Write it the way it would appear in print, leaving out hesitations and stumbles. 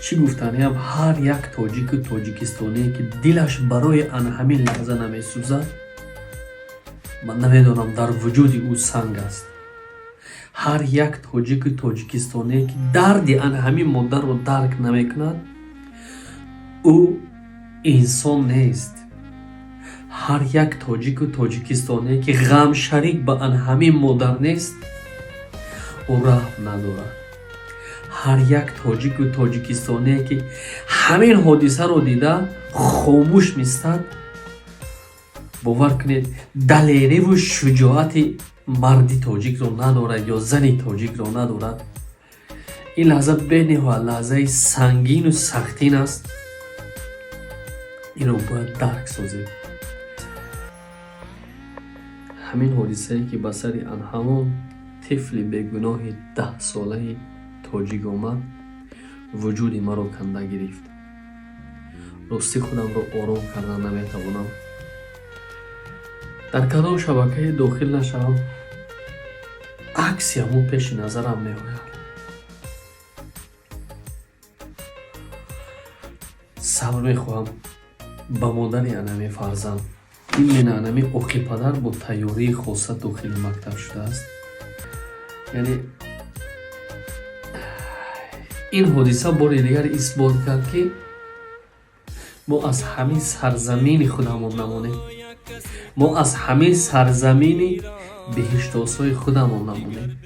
چی گفتنیم هر یک تاجیک و تاجیکستانی که دلش برای آن همین لحظه نمیسوزد، من نمیدونم در وجود او سنگ است. هر یک تاجیک و تاجیکستانی که درد آن همین مادر رو درک نمیکند، او انسان نیست. هر یک تاجیک و تاجیکستانی که غم شریک به آن همین مادر نیست، او رحم ندارد. هر یک تاجیک و تاجیکستانی که همین حادثه رو دیده خاموش میستد، باور کنید دلیری و شجاعت مردی تاجیک رو ندارد یا زنی تاجیک رو ندارد. این لحظه بینه لحظه سنگین و سختین است. این رو باید درک سازید. همین حادثه که به سر آن همون طفل بیگناه 10 ساله تاجیک آمد، وجود مرا کنده گرفت. راستی خودم رو آرام کردن نمیتوانم. در کدام شبکه داخل نشوم، عکسی همون پیش نظرم میآید. صبر میخواهم به مادر انمی فرزند. این من انمی اخی پدر با تیاری خاصه داخل مکتب شده است. یعنی این حادثه بار دیگر اثبات کرد که ما از همین سرزمین خودمون نمونیم. ما از همین سرزمین بهشت آسای خودمون نمونیم.